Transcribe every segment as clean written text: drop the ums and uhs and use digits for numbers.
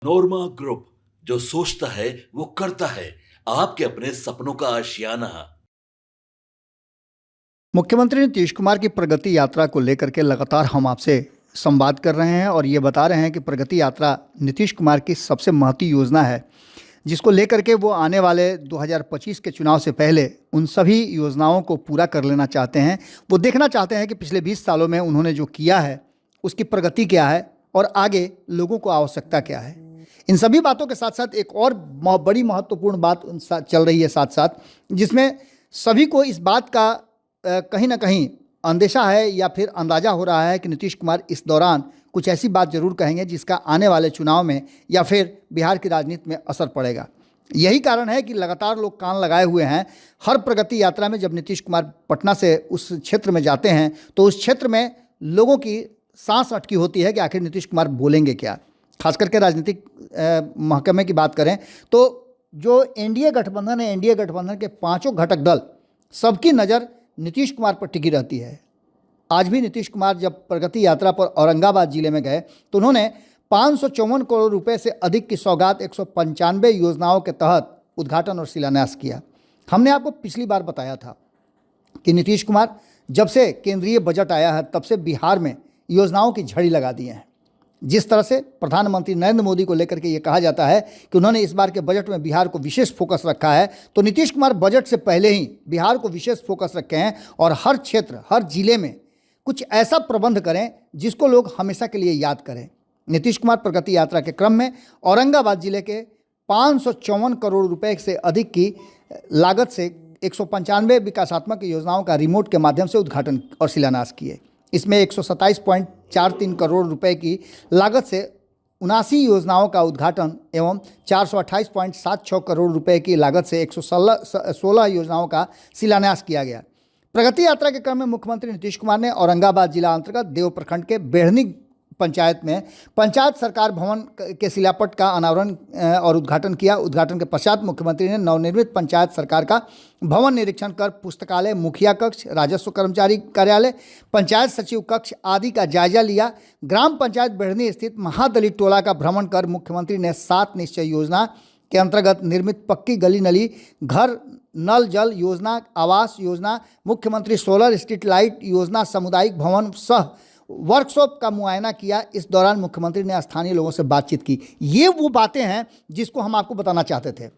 नोरमा group, जो सोचता है वो करता है। आपके अपने सपनों का आशियाना। मुख्यमंत्री नीतीश कुमार की प्रगति यात्रा को लेकर के लगातार हम आपसे संवाद कर रहे हैं और ये बता रहे हैं कि प्रगति यात्रा नीतीश कुमार की सबसे महती योजना है, जिसको लेकर के वो आने वाले 2025 के चुनाव से पहले उन सभी योजनाओं को पूरा कर लेना चाहते हैं। वो देखना चाहते हैं कि पिछले 20 सालों में उन्होंने जो किया है उसकी प्रगति क्या है और आगे लोगों को आवश्यकता क्या है। इन सभी बातों के साथ साथ एक और बड़ी महत्वपूर्ण बात चल रही है साथ साथ, जिसमें सभी को इस बात का कहीं ना कहीं अंदेशा है या फिर अंदाज़ा हो रहा है कि नीतीश कुमार इस दौरान कुछ ऐसी बात जरूर कहेंगे जिसका आने वाले चुनाव में या फिर बिहार की राजनीति में असर पड़ेगा। यही कारण है कि लगातार लोग कान लगाए हुए हैं। हर प्रगति यात्रा में जब नीतीश कुमार पटना से उस क्षेत्र में जाते हैं तो उस क्षेत्र में लोगों की सांस अटकी होती है कि आखिर नीतीश कुमार बोलेंगे क्या। खास करके राजनीतिक महकमे की बात करें तो जो एनडीए गठबंधन है, एनडीए गठबंधन के पांचों घटक दल, सबकी नज़र नीतीश कुमार पर टिकी रहती है। आज भी नीतीश कुमार जब प्रगति यात्रा पर औरंगाबाद जिले में गए तो उन्होंने 554 करोड़ रुपए से अधिक की सौगात 195 योजनाओं के तहत उद्घाटन और शिलान्यास किया। हमने आपको पिछली बार बताया था कि नीतीश कुमार जब से केंद्रीय बजट आया है तब से बिहार में योजनाओं की झड़ी लगा दी है। जिस तरह से प्रधानमंत्री नरेंद्र मोदी को लेकर के ये कहा जाता है कि उन्होंने इस बार के बजट में बिहार को विशेष फोकस रखा है, तो नीतीश कुमार बजट से पहले ही बिहार को विशेष फोकस रखे हैं और हर क्षेत्र, हर जिले में कुछ ऐसा प्रबंध करें जिसको लोग हमेशा के लिए याद करें। नीतीश कुमार प्रगति यात्रा के क्रम में औरंगाबाद जिले के 554 करोड़ रुपए से अधिक की लागत से 195 विकासात्मक योजनाओं का रिमोट के माध्यम से उद्घाटन और शिलान्यास किए। इसमें 127.43 करोड़ रुपए की लागत से 79 योजनाओं का उद्घाटन एवं 428.76 करोड़ रुपए की लागत से 116 योजनाओं का शिलान्यास किया गया। प्रगति यात्रा के क्रम में मुख्यमंत्री नीतीश कुमार ने औरंगाबाद जिला अंतर्गत देव प्रखंड के बेहनी पंचायत में पंचायत सरकार भवन के शिलापट का अनावरण और उद्घाटन किया। उद्घाटन के पश्चात मुख्यमंत्री ने नवनिर्मित पंचायत सरकार का भवन निरीक्षण कर पुस्तकालय, मुखिया कक्ष, राजस्व कर्मचारी कार्यालय, पंचायत सचिव कक्ष आदि का जायजा लिया। ग्राम पंचायत बेहनी स्थित महादलित टोला का भ्रमण कर मुख्यमंत्री ने 7 निश्चय योजना के अंतर्गत निर्मित पक्की गली नली, घर नल जल योजना, आवास योजना, मुख्यमंत्री सोलर स्ट्रीट लाइट योजना, सामुदायिक भवन सह वर्कशॉप का मुआयना किया। इस दौरान मुख्यमंत्री ने स्थानीय लोगों से बातचीत की। ये वो बातें हैं जिसको हम आपको बताना चाहते थे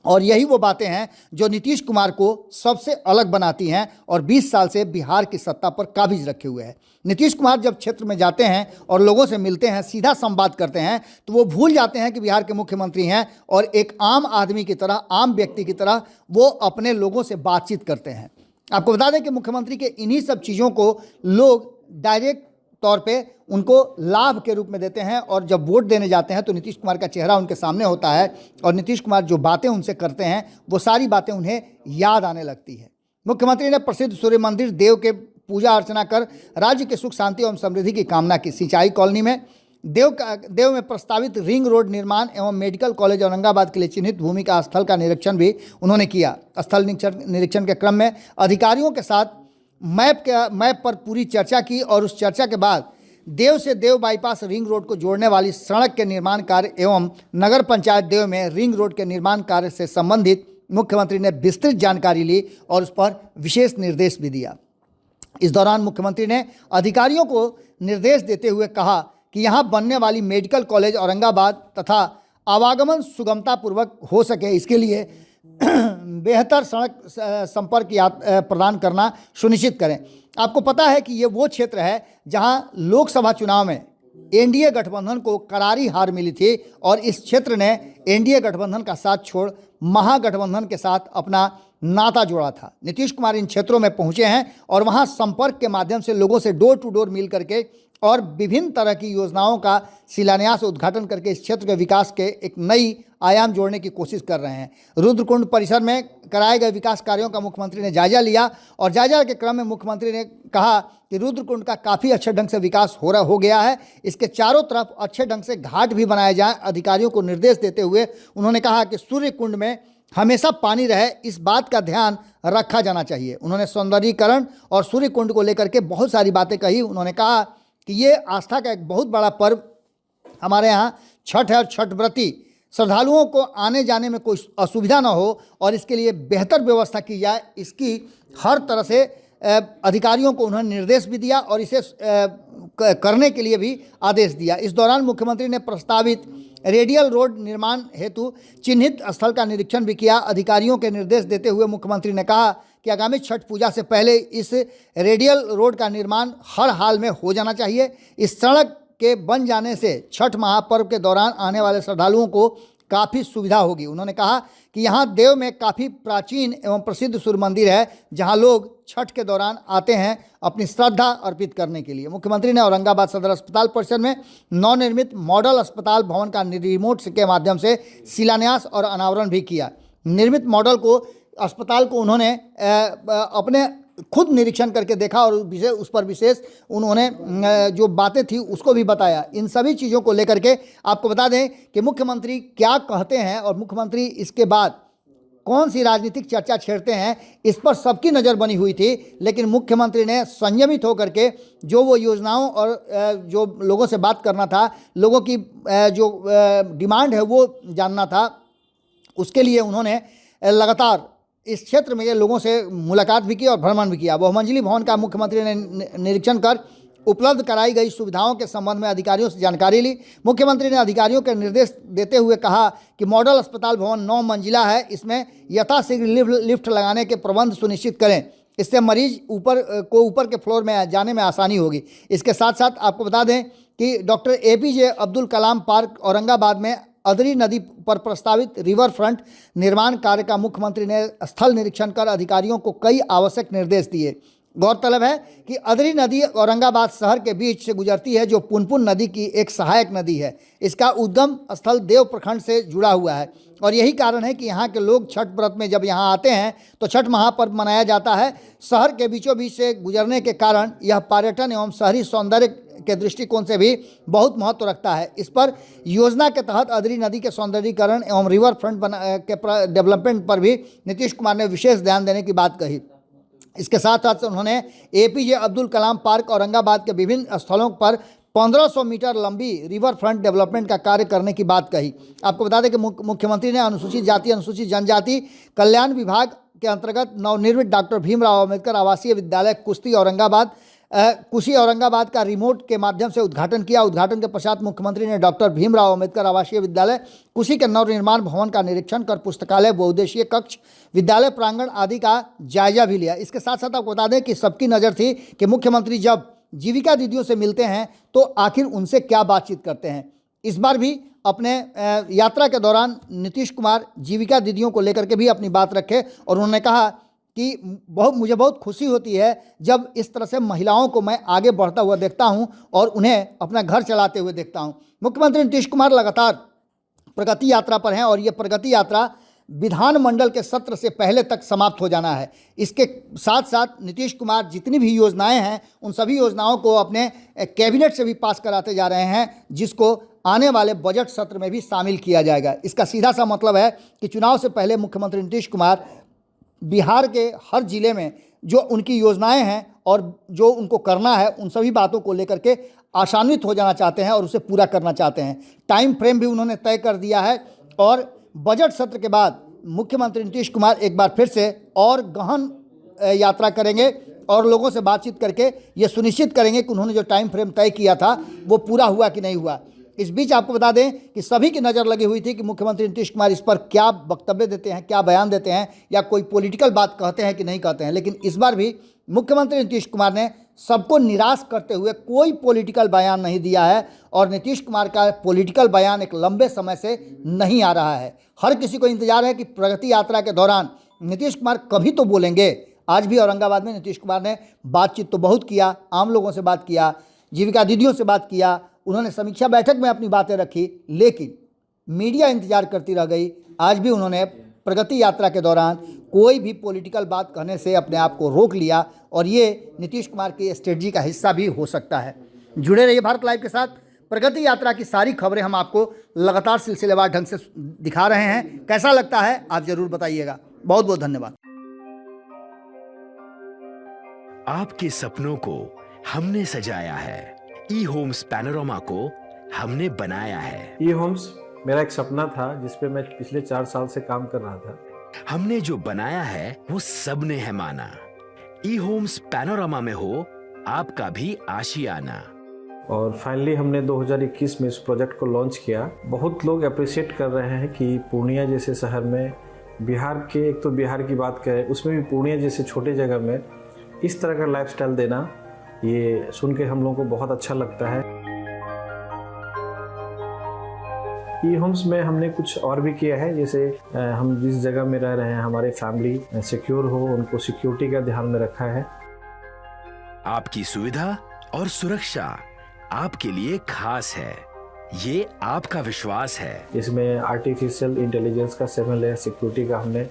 और यही वो बातें हैं जो नीतीश कुमार को सबसे अलग बनाती हैं और 20 साल से बिहार की सत्ता पर काबिज रखे हुए हैं। नीतीश कुमार जब क्षेत्र में जाते हैं और लोगों से मिलते हैं, सीधा संवाद करते हैं, तो वो भूल जाते हैं कि बिहार के मुख्यमंत्री हैं और एक आम आदमी की तरह, आम व्यक्ति की तरह वो अपने लोगों से बातचीत करते हैं। आपको बता दें कि मुख्यमंत्री के इन्हीं सब चीज़ों को लोग डायरेक्ट तौर पे उनको लाभ के रूप में देते हैं और जब वोट देने जाते हैं तो नीतीश कुमार का चेहरा उनके सामने होता है और नीतीश कुमार जो बातें उनसे करते हैं वो सारी बातें उन्हें याद आने लगती है। मुख्यमंत्री ने प्रसिद्ध सूर्य मंदिर देव के पूजा अर्चना कर राज्य के सुख शांति एवं समृद्धि की कामना की। सिंचाई कॉलोनी में देव में प्रस्तावित रिंग रोड निर्माण एवं मेडिकल कॉलेज औरंगाबाद के लिए चिन्हित भूमि का स्थल का निरीक्षण भी उन्होंने किया। स्थल निरीक्षण के क्रम में अधिकारियों के साथ मैप पर पूरी चर्चा की और उस चर्चा के बाद देव से देव बाईपास रिंग रोड को जोड़ने वाली सड़क के निर्माण कार्य एवं नगर पंचायत देव में रिंग रोड के निर्माण कार्य से संबंधित मुख्यमंत्री ने विस्तृत जानकारी ली और उस पर विशेष निर्देश भी दिया। इस दौरान मुख्यमंत्री ने अधिकारियों को निर्देश देते हुए कहा कि यहाँ बनने वाली मेडिकल कॉलेज औरंगाबाद तथा आवागमन सुगमता पूर्वक हो सके, इसके लिए बेहतर सड़क संपर्क प्रदान करना सुनिश्चित करें। आपको पता है कि ये वो क्षेत्र है जहां लोकसभा चुनाव में एनडीए गठबंधन को करारी हार मिली थी और इस क्षेत्र ने एनडीए गठबंधन का साथ छोड़ महागठबंधन के साथ अपना नाता जोड़ा था। नीतीश कुमार इन क्षेत्रों में पहुंचे हैं और वहां संपर्क के माध्यम से लोगों से डोर टू डोर मिल करके और विभिन्न तरह की योजनाओं का शिलान्यास उद्घाटन करके इस क्षेत्र के विकास के एक नई आयाम जोड़ने की कोशिश कर रहे हैं। रुद्रकुंड परिसर में कराए गए विकास कार्यों का मुख्यमंत्री ने जायजा लिया और जायजा के क्रम में मुख्यमंत्री ने कहा कि रुद्रकुंड का काफ़ी अच्छे ढंग से विकास हो गया है। इसके चारों तरफ अच्छे ढंग से घाट भी बनाए जाएं। अधिकारियों को निर्देश देते हुए उन्होंने कहा कि सूर्य कुंड में हमेशा पानी रहे, इस बात का ध्यान रखा जाना चाहिए। उन्होंने सौंदर्यीकरण और सूर्य कुंड को लेकर के बहुत सारी बातें कही। उन्होंने कहा कि ये आस्था का एक बहुत बड़ा पर्व हमारे यहाँ छठ है और छठ व्रती श्रद्धालुओं को आने जाने में कोई असुविधा ना हो और इसके लिए बेहतर व्यवस्था की जाए, इसकी हर तरह से अधिकारियों को उन्होंने निर्देश भी दिया और इसे करने के लिए भी आदेश दिया। इस दौरान मुख्यमंत्री ने प्रस्तावित रेडियल रोड निर्माण हेतु चिन्हित स्थल का निरीक्षण भी किया। अधिकारियों के निर्देश देते हुए मुख्यमंत्री ने कहा कि आगामी छठ पूजा से पहले इस रेडियल रोड का निर्माण हर हाल में हो जाना चाहिए। इस सड़क के बन जाने से छठ महापर्व के दौरान आने वाले श्रद्धालुओं को काफ़ी सुविधा होगी। उन्होंने कहा कि यहाँ देव में काफ़ी प्राचीन एवं प्रसिद्ध सूर्य मंदिर है, जहाँ लोग छठ के दौरान आते हैं अपनी श्रद्धा अर्पित करने के लिए। मुख्यमंत्री ने औरंगाबाद सदर अस्पताल परिसर में नवनिर्मित मॉडल अस्पताल भवन का रिमोट के माध्यम से शिलान्यास और अनावरण भी किया। निर्मित मॉडल को अस्पताल को उन्होंने अपने खुद निरीक्षण करके देखा और उस पर विशेष उन्होंने जो बातें थी उसको भी बताया। इन सभी चीज़ों को लेकर के आपको बता दें कि मुख्यमंत्री क्या कहते हैं और मुख्यमंत्री इसके बाद कौन सी राजनीतिक चर्चा छेड़ते हैं, इस पर सबकी नज़र बनी हुई थी। लेकिन मुख्यमंत्री ने संयमित होकर के जो वो योजनाओं और जो लोगों से बात करना था, लोगों की जो डिमांड है वो जानना था, उसके लिए उन्होंने लगातार इस क्षेत्र में ये लोगों से मुलाकात भी की और भ्रमण भी किया। बहुमंजिली भवन का मुख्यमंत्री ने निरीक्षण कर उपलब्ध कराई गई सुविधाओं के संबंध में अधिकारियों से जानकारी ली। मुख्यमंत्री ने अधिकारियों के निर्देश देते हुए कहा कि मॉडल अस्पताल भवन 9 मंजिला है, इसमें यथाशीघ्र लिफ्ट लगाने के प्रबंध सुनिश्चित करें, इससे मरीज ऊपर के फ्लोर में जाने में आसानी होगी। इसके साथ साथ आपको बता दें कि doctor APJ Abdul Kalam park Aurangabad में अदरी नदी पर प्रस्तावित रिवर फ्रंट निर्माण कार्य का मुख्यमंत्री ने स्थल निरीक्षण कर अधिकारियों को कई आवश्यक निर्देश दिए। गौरतलब है कि अदरी नदी औरंगाबाद शहर के बीच से गुजरती है, जो पुनपुन नदी की एक सहायक नदी है। इसका उद्गम स्थल देव प्रखंड से जुड़ा हुआ है और यही कारण है कि यहाँ के लोग छठ व्रत में जब यहाँ आते हैं तो छठ महापर्व मनाया जाता है। शहर के बीचों बीच से गुजरने के कारण यह पर्यटन एवं शहरी सौंदर्य के दृष्टिकोण से भी बहुत महत्व रखता है। इस पर योजना के तहत अदरी नदी के सौंदर्यीकरण एवं रिवर फ्रंट के डेवलपमेंट पर भी नीतीश कुमार ने विशेष ध्यान देने की बात कही। इसके साथ साथ उन्होंने APJ अब्दुल कलाम पार्क औरंगाबाद के विभिन्न स्थलों पर 1500 मीटर लंबी रिवर फ्रंट डेवलपमेंट का कार्य करने की बात कही। आपको बता दें कि मुख्यमंत्री ने अनुसूचित जाति अनुसूचित जनजाति कल्याण विभाग के अंतर्गत नवनिर्मित डॉक्टर भीमराव अंबेडकर आवासीय विद्यालय कुशी औरंगाबाद का रिमोट के माध्यम से उद्घाटन किया। उद्घाटन के पश्चात मुख्यमंत्री ने डॉक्टर भीमराव अंबेडकर आवासीय विद्यालय कुशी के नवनिर्माण भवन का निरीक्षण कर पुस्तकालय, बहुउद्देशीय कक्ष, विद्यालय प्रांगण आदि का जायजा भी लिया। इसके साथ साथ आपको बता दें कि सबकी नज़र थी कि मुख्यमंत्री जब जीविका दीदियों से मिलते हैं तो आखिर उनसे क्या बातचीत करते हैं। इस बार भी अपने यात्रा के दौरान नीतीश कुमार जीविका दीदियों को लेकर के भी अपनी बात रखे और उन्होंने कहा कि मुझे बहुत खुशी होती है जब इस तरह से महिलाओं को मैं आगे बढ़ता हुआ देखता हूं और उन्हें अपना घर चलाते हुए देखता हूं। मुख्यमंत्री नीतीश कुमार लगातार प्रगति यात्रा पर हैं और ये प्रगति यात्रा विधानमंडल के सत्र से पहले तक समाप्त हो जाना है। इसके साथ साथ नीतीश कुमार जितनी भी योजनाएं हैं उन सभी योजनाओं को अपने कैबिनेट से भी पास कराते जा रहे हैं, जिसको आने वाले बजट सत्र में भी शामिल किया जाएगा। इसका सीधा सा मतलब है कि चुनाव से पहले मुख्यमंत्री नीतीश कुमार बिहार के हर जिले में जो उनकी योजनाएं हैं और जो उनको करना है उन सभी बातों को लेकर के आशान्वित हो जाना चाहते हैं और उसे पूरा करना चाहते हैं। टाइम फ्रेम भी उन्होंने तय कर दिया है और बजट सत्र के बाद मुख्यमंत्री नीतीश कुमार एक बार फिर से और गहन यात्रा करेंगे और लोगों से बातचीत करके ये सुनिश्चित करेंगे कि उन्होंने जो टाइम फ्रेम तय किया था वो पूरा हुआ कि नहीं हुआ। इस बीच आपको बता दें कि सभी की नज़र लगी हुई थी कि मुख्यमंत्री नीतीश कुमार इस पर क्या वक्तव्य देते हैं, क्या बयान देते हैं या कोई पॉलिटिकल बात कहते हैं कि नहीं कहते हैं। लेकिन इस बार भी मुख्यमंत्री नीतीश कुमार ने सबको निराश करते हुए कोई पॉलिटिकल बयान नहीं दिया है और नीतीश कुमार का पॉलिटिकल बयान एक लंबे समय से नहीं आ रहा है। हर किसी को इंतजार है कि प्रगति यात्रा के दौरान नीतीश कुमार कभी तो बोलेंगे। आज भी औरंगाबाद में नीतीश कुमार ने बातचीत तो बहुत किया, आम लोगों से बात किया, जीविका दीदियों से बात किया, उन्होंने समीक्षा बैठक में अपनी बातें रखी, लेकिन मीडिया इंतजार करती रह गई। आज भी उन्होंने प्रगति यात्रा के दौरान कोई भी पॉलिटिकल बात कहने से अपने आप को रोक लिया और ये नीतीश कुमार की स्ट्रेटजी का हिस्सा भी हो सकता है। जुड़े रहिए भारत लाइव के साथ। प्रगति यात्रा की सारी खबरें हम आपको लगातार सिलसिलेवार ढंग से दिखा रहे हैं। कैसा लगता है आप ज़रूर बताइएगा। बहुत बहुत धन्यवाद। आपके सपनों को हमने सजाया है। ई होम्स पैनोरामा को हमने बनाया है। ई होम्स मेरा एक सपना था जिस पे मैं पिछले 4 साल से काम कर रहा था। हमने जो बनाया है वो सबने है माना। ई होम्स पैनोरामा में हो आपका भी आशियाना। और फाइनली हमने 2021 में इस प्रोजेक्ट को लॉन्च किया। बहुत लोग अप्रिशिएट कर रहे हैं कि पूर्णिया जैसे शहर में, बिहार के, एक तो बिहार की बात करें उसमें भी पूर्णिया जैसे छोटे जगह में इस तरह का लाइफस्टाइल देना, ये सुन के हम लोगों को बहुत अच्छा लगता है। ई होम्स में हमने कुछ और भी किया है, जैसे हम जिस जगह में रह रहे हैं हमारी फैमिली सिक्योर हो, उनको सिक्योरिटी का ध्यान में रखा है। आपकी सुविधा और सुरक्षा आपके लिए खास है, ये आपका विश्वास है। इसमें आर्टिफिशियल इंटेलिजेंस का 7 लेयर सिक्योरिटी का हमने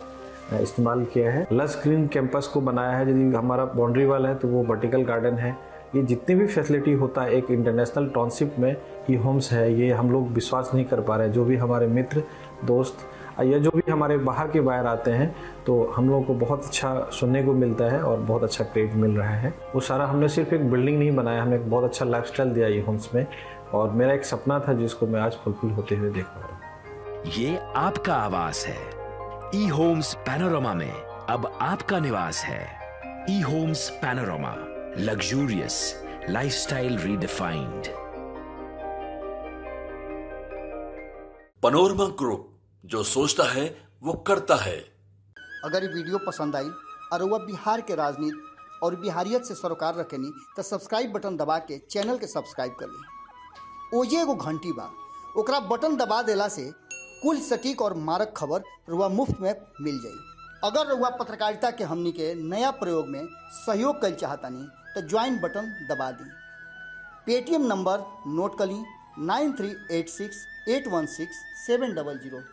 इस्तेमाल किया है। लस ग्रीन कैंपस को बनाया है। यदि हमारा बाउंड्री वाल है तो वो वर्टिकल गार्डन है। ये जितनी भी फैसिलिटी होता है एक इंटरनेशनल टाउनशिप में, ई होम्स है, ये हम लोग विश्वास नहीं कर पा रहे हैं। जो भी हमारे मित्र दोस्त या जो भी हमारे बाहर के बाहर आते हैं तो हम लोगों को बहुत अच्छा सुनने को मिलता है और बहुत अच्छा क्रेडिट मिल रहा है। वो सारा हमने सिर्फ एक बिल्डिंग नहीं बनाया, हमें एक बहुत अच्छा लाइफस्टाइल दिया ई होम्स में, और मेरा एक सपना था जिसको मैं आज फुलफिल होते हुए देख पा रहा हूँ। ये आपका आवास है। ई होम्स पैनोरामा में अब आपका निवास है। E homes Panorama, luxurious lifestyle redefined. Panorama group, जो सोचता है वो करता है। अगर ये वीडियो पसंद आई और वह बिहार के राजनीति और बिहारियत से सरोकार रखेनी तो सब्सक्राइब बटन दबा के चैनल के सब्सक्राइब कर ली। ओजे एगो घंटी बा, ओकरा बटन दबा देला से कुल सटीक और मारक खबर रुआ मुफ्त में मिल जाई। अगर रुआ पत्रकारिता के हमनी के नया प्रयोग में सहयोग कर चाहतानी तो ज्वाइन बटन दबा दी। पेटीएम नंबर नोट कर ली 9386816700।